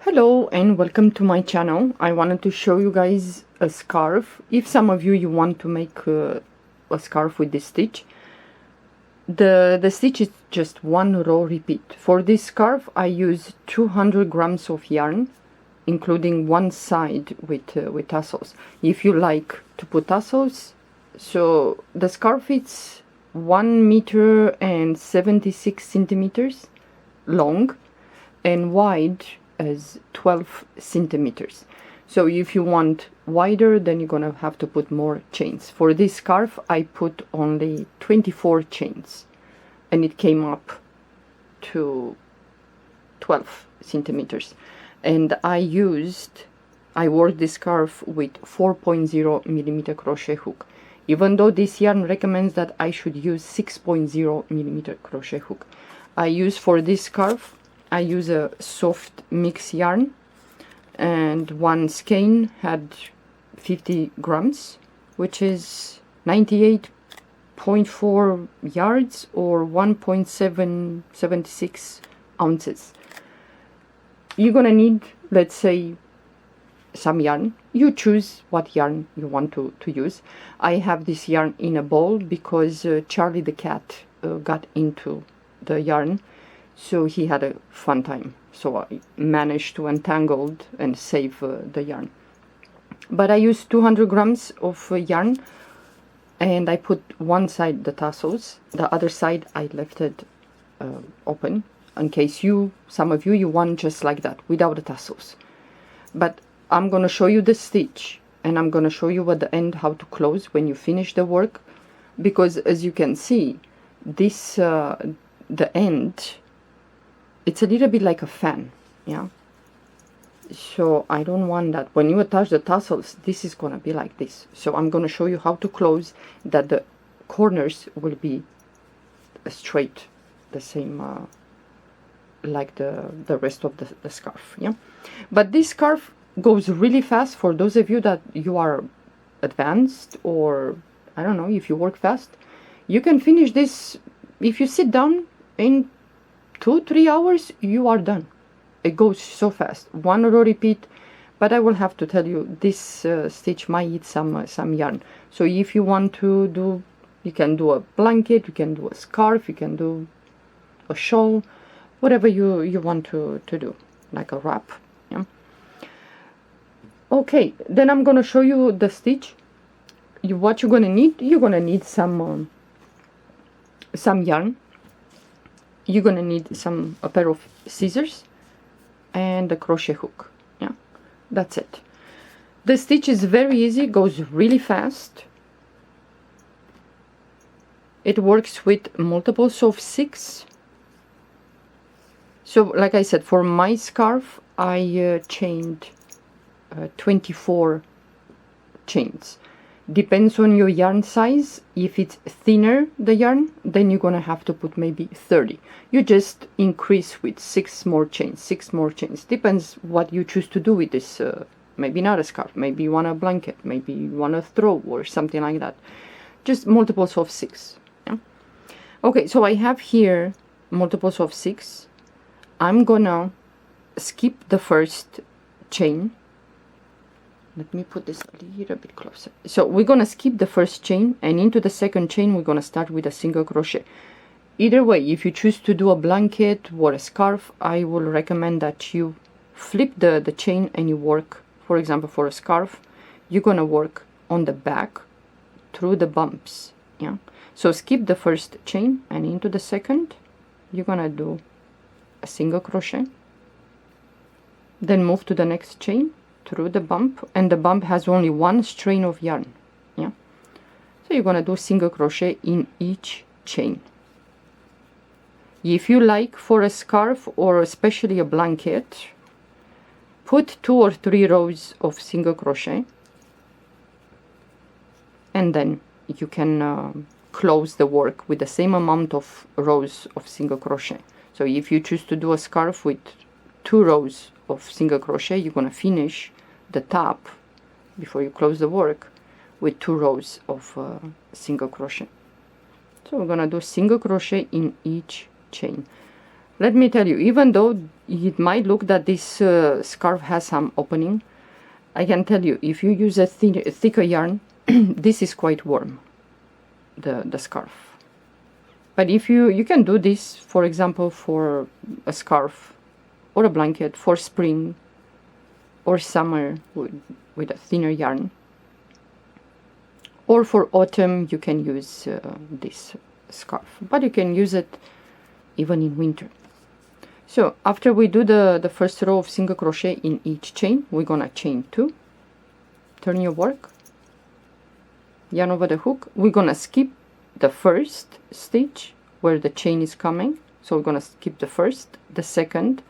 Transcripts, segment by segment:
Hello and welcome to my channel. I wanted to show you guys a scarf. If some of you want to make a scarf with this stitch, the stitch is just one row repeat. For this scarf I use 200 grams of yarn, including one side with tassels. If you like to put tassels, so the scarf is 1 meter and 76 centimeters long and wide as 12 centimeters. So if you want wider, then you're gonna have to put more chains. For this scarf I put only 24 chains and it came up to 12 centimeters. And I worked this scarf with 4.0 millimeter crochet hook, even though this yarn recommends that I should use 6.0 millimeter crochet hook. For this scarf I use a soft mix yarn, and one skein had 50 grams, which is 98.4 yards or 1.776 ounces. You're gonna need, let's say, some yarn. You choose what yarn you want to use. I have this yarn in a bowl because Charlie the cat got into the yarn, so he had a fun time. So I managed to untangle and save the yarn. But I used 200 grams of yarn, and I put one side the tassels, the other side I left it open in case some of you want just like that without the tassels. But I'm gonna show you the stitch, and I'm gonna show you at the end how to close when you finish the work, because as you can see, this the end, it's a little bit like a fan, yeah. So I don't want that. When you attach the tassels, this is gonna be like this. So I'm gonna show you how to close that the corners will be straight, the same like the rest of the scarf, yeah. But this scarf goes really fast for those of you that you are advanced, or I don't know, if you work fast, you can finish this. If you sit down in 2-3 hours, you are done. It goes so fast. One row repeat, but I will have to tell you, this stitch might eat some yarn. So if you want to do, you can do a blanket, you can do a scarf, you can do a shawl, whatever you want to do, like a wrap, yeah. Okay, then I'm gonna show you the stitch. What you're gonna need, some yarn. You're gonna need a pair of scissors and a crochet hook, yeah. That's it. The stitch is very easy, goes really fast. It works with multiples of 6. So like I said, for my scarf I chained 24 chains. Depends on your yarn size. If it's thinner, the yarn, then you're gonna have to put maybe 30. You just increase with 6 more chains. Depends what you choose to do with this. Maybe not a scarf, maybe you want a blanket, maybe you want a throw or something like that. Just multiples of 6, yeah? Okay, so I have here multiples of 6. I'm gonna skip the first chain. Let me put this a little bit closer. So we're gonna skip the first chain, and into the second chain we're gonna start with a single crochet. Either way, if you choose to do a blanket or a scarf, I will recommend that you flip the chain and you work. For example, for a scarf, you're gonna work on the back through the bumps, yeah. So skip the first chain, and into the second you're gonna do a single crochet, then move to the next chain through the bump, and the bump has only one strain of yarn, yeah. So you're gonna do single crochet in each chain. If you like, for a scarf or especially a blanket, put 2 or 3 rows of single crochet, and then you can close the work with the same amount of rows of single crochet. So if you choose to do a scarf with 2 rows of single crochet, you're gonna finish the top before you close the work with 2 rows of single crochet. So we're gonna do single crochet in each chain. let me tell you, even though it might look that this scarf has some opening, I can tell you, if you use a thicker yarn, this is quite warm, the scarf. But if you can do this, for example, for a scarf or a blanket for spring or summer with a thinner yarn. Or for autumn, you can use this scarf, but you can use it even in winter. So after we do the first row of single crochet in each chain, we're gonna chain 2, turn your work, yarn over the hook. We're gonna skip the first stitch where the chain is coming, so we're gonna skip the first, the second,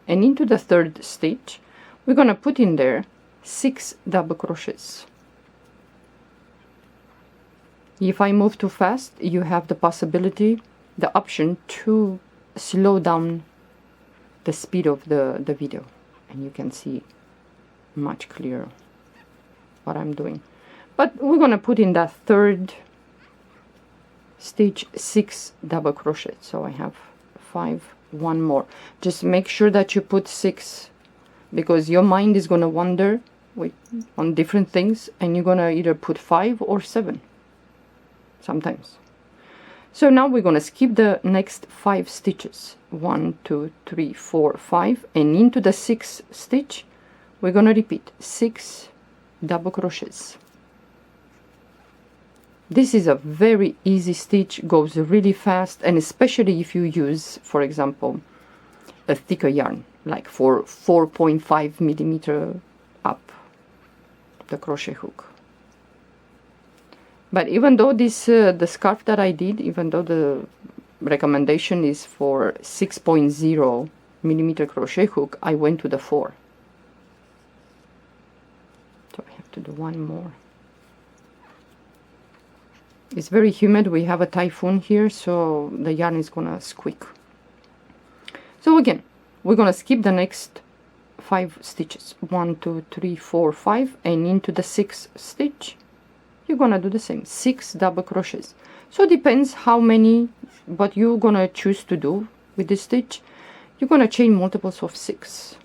and into the third stitch we're gonna put in there 6 double crochets. If I move too fast, you have the possibility, the option to slow down the speed of the video, and you can see much clearer what I'm doing. But we're gonna put in that third stitch 6 double crochet. So I have 5, 1 more. Just make sure that you put 6, because your mind is gonna wander on different things, and you're gonna either put 5 or 7 sometimes. So now we're gonna skip the next 5 stitches, 1, 2, 3, 4, 5, and into the 6th stitch we're gonna repeat 6 double crochets. This is a very easy stitch, goes really fast, and especially if you use, for example, a thicker yarn, like for 4.5 millimeter up the crochet hook. But even though this the scarf that I did, even though the recommendation is for 6.0 millimeter crochet hook, I went to the 4. So I have to do 1 more. It's very humid, we have a typhoon here, so the yarn is gonna squeak. So again, we're gonna skip the next 5 stitches, 1, 2, 3, 4, 5, and into the 6th stitch you're gonna do the same, 6 double crochets. So it depends how many, what you're gonna choose to do with this stitch. You're gonna chain multiples of 6,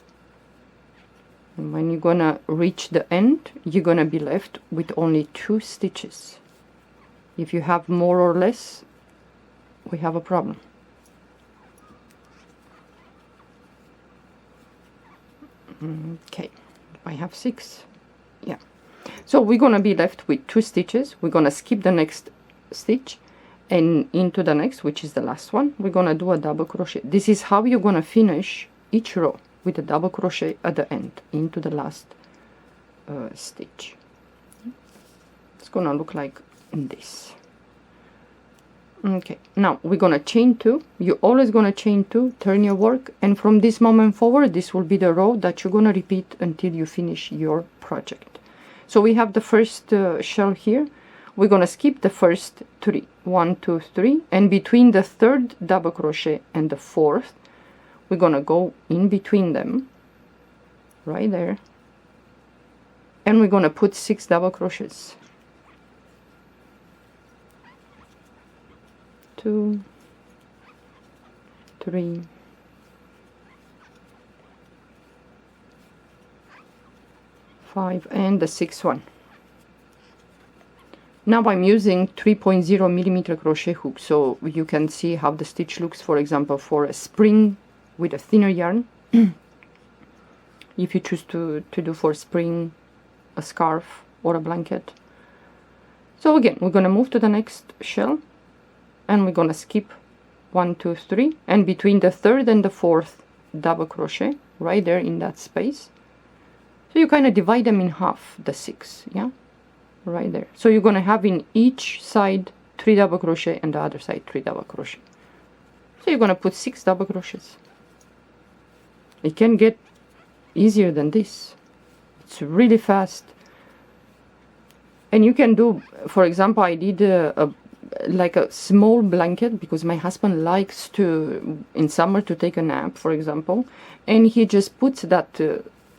and when you're gonna reach the end, you're gonna be left with only 2 stitches. If you have more or less, we have a problem. Okay, I have 6. Yeah. So we're gonna be left with 2 stitches. We're gonna skip the next stitch, and into the next, which is the last one, we're gonna do a double crochet. This is how you're gonna finish each row, with a double crochet at the end into the last stitch. It's gonna look like this. Okay, now we're gonna chain 2. You're always gonna chain 2, turn your work, and from this moment forward, this will be the row that you're gonna repeat until you finish your project. So we have the first shell here. We're gonna skip the first 3, 1, 2, 3, and between the 3rd double crochet and the 4th, we're gonna go in between them, right there, and we're gonna put 6 double crochets. 2, 3, 5, and the 6th one. Now I'm using 3.0 millimeter crochet hook, so you can see how the stitch looks, for example, for a spring with a thinner yarn. If you choose to do for spring a scarf or a blanket. So again, we're gonna move to the next shell, and we're gonna skip 1, 2, 3, and between the 3rd and the 4th double crochet right there in that space. So you kind of divide them in half, the 6, yeah, right there. So you're gonna have in each side 3 double crochet and the other side 3 double crochet. So you're gonna put 6 double crochets. It can get easier than this. It's really fast, and you can do, for example, I did like a small blanket, because my husband likes to in summer to take a nap, for example, and he just puts that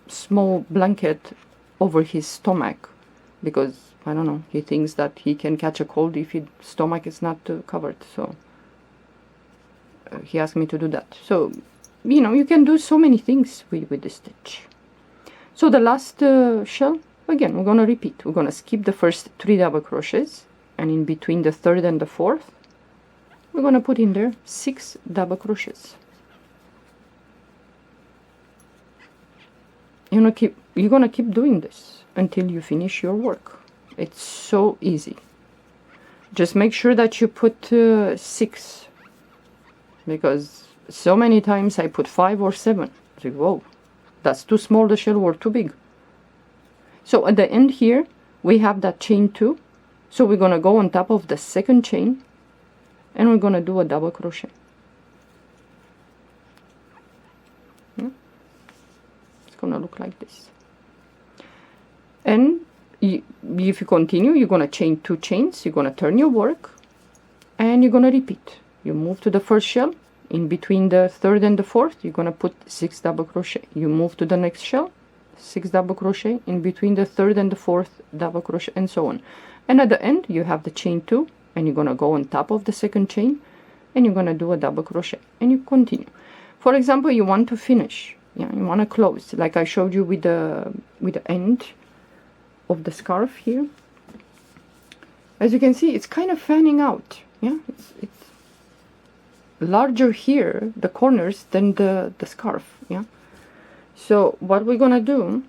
small blanket over his stomach, because I don't know, he thinks that he can catch a cold if his stomach is not covered. So he asked me to do that. So, you know, you can do so many things with the stitch. So the last shell, again, we're going to repeat. We're going to skip the first 3 double crochets, and in between the 3rd and the 4th, we're going to put in there 6 double crochets. You're going to keep doing this until you finish your work. It's so easy. Just make sure that you put 6, because so many times I put 5 or 7. I think, whoa, that's too small the shell or too big. So at the end here we have that chain 2, so we're going to go on top of the 2nd chain and we're going to do a double crochet. Yeah. It's going to look like this. And if you continue, you're going to chain 2 chains, you're going to turn your work, and you're going to repeat. You move to the first shell, in between the 3rd and the 4th, you're going to put 6 double crochet. You move to the next shell, 6 double crochet, in between the 3rd and the 4th, double crochet, and so on. And at the end, you have the chain 2, and you're going to go on top of the 2nd chain, and you're going to do a double crochet, and you continue. For example, you want to finish, yeah, you want to close, like I showed you with the end of the scarf here. As you can see, it's kind of fanning out. Yeah, it's larger here, the corners, than the scarf. Yeah. So what we're gonna do,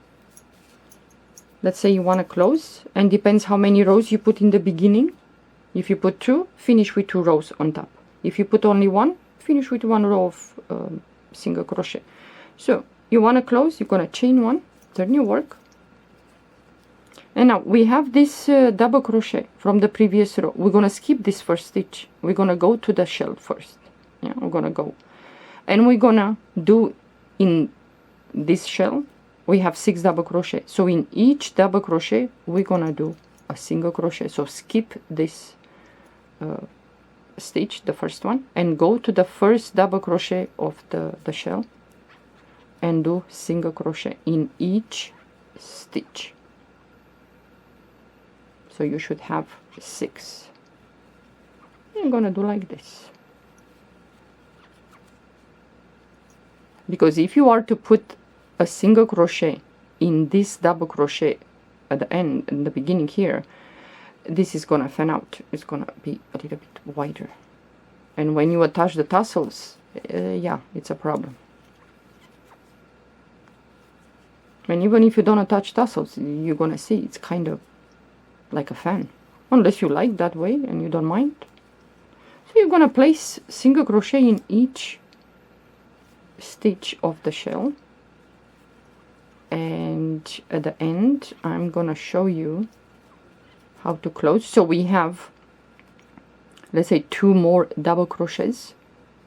let's say you want to close, and depends how many rows you put in the beginning. If you put 2, finish with 2 rows on top. If you put only 1, finish with 1 row of single crochet. So you want to close, you're gonna chain 1, turn your work. And now we have this double crochet from the previous row. We're going to skip this first stitch. We're going to go to the shell first. Yeah, we're going to go. And we're going to do in this shell, we have 6 double crochet. So in each double crochet, we're going to do a single crochet. So skip this stitch, the first one, and go to the first double crochet of the shell and do single crochet in each stitch. So you should have 6. I'm gonna do like this, because if you are to put a single crochet in this double crochet at the end, in the beginning here, this is gonna fan out. It's gonna be a little bit wider, and when you attach the tassels, yeah, it's a problem. And even if you don't attach tassels, you're gonna see it's kind of like a fan, unless you like that way and you don't mind. So you're gonna place single crochet in each stitch of the shell, and at the end I'm gonna show you how to close. So we have, let's say, 2 more double crochets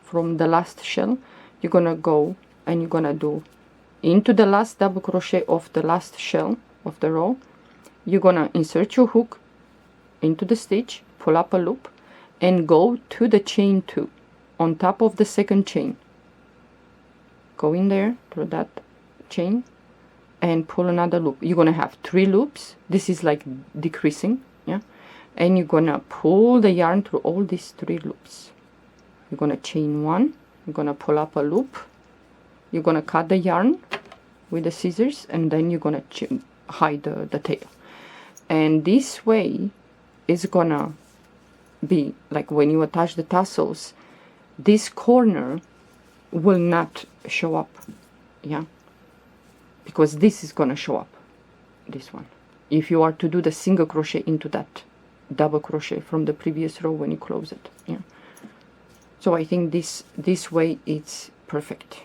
from the last shell. You're gonna go and you're gonna do into the last double crochet of the last shell of the row. You're gonna insert your hook into the stitch, pull up a loop, and go to the chain 2 on top of the 2nd chain. Go in there through that chain and pull another loop. You're gonna have 3 loops. This is like decreasing, yeah, and you're gonna pull the yarn through all these 3 loops. You're gonna chain 1, you're gonna pull up a loop, you're gonna cut the yarn with the scissors, and then you're gonna hide the tail. And this way is gonna be like when you attach the tassels, this corner will not show up, yeah, because this is gonna show up, this one, if you are to do the single crochet into that double crochet from the previous row when you close it, yeah. So I think this way it's perfect,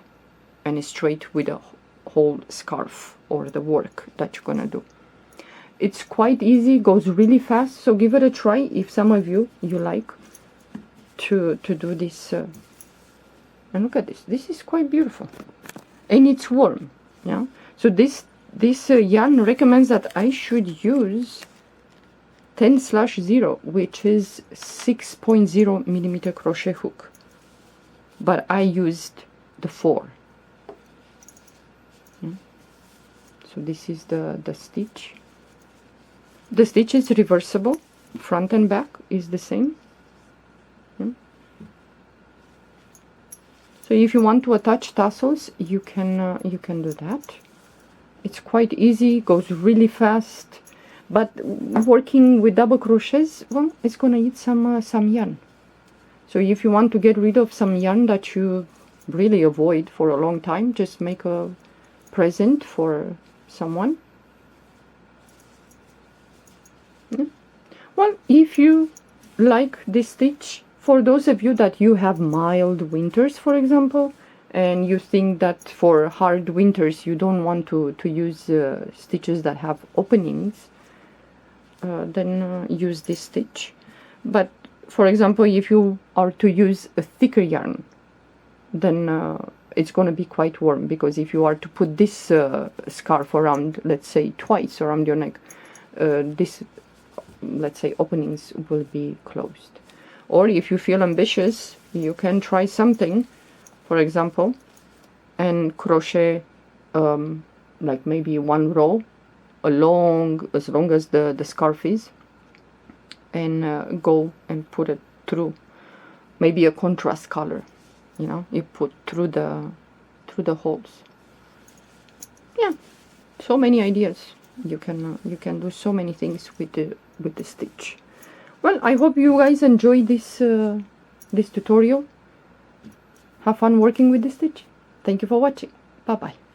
and it's straight with the whole scarf or the work that you're gonna do. It's quite easy, goes really fast, so give it a try if some of you like to do this. And look at this, this is quite beautiful, and it's warm, yeah. So this yarn recommends that I should use 10/0, which is 6.0 millimeter crochet hook, but I used the 4. Yeah. So this is the stitch. The stitch is reversible, front and back is the same. Yeah. if you want to attach tassels, you can do that. It's quite easy, goes really fast. But working with double crochets, well, it's gonna eat some yarn. So if you want to get rid of some yarn that you really avoid for a long time, just make a present for someone. Well, if you like this stitch, for those of you that you have mild winters, for example, and you think that for hard winters you don't want to use stitches that have openings, then use this stitch. But for example, if you are to use a thicker yarn, then it's going to be quite warm, because if you are to put this scarf around, let's say twice around your neck, this, let's say, openings will be closed. Or if you feel ambitious, you can try something, for example, and crochet like maybe one row as long as the scarf is, and go and put it through, maybe a contrast color, you know, you put through the holes. Yeah, so many ideas. You can do so many things with the stitch. Well, I hope you guys enjoy this this tutorial. Have fun working with the stitch. Thank you for watching. Bye bye.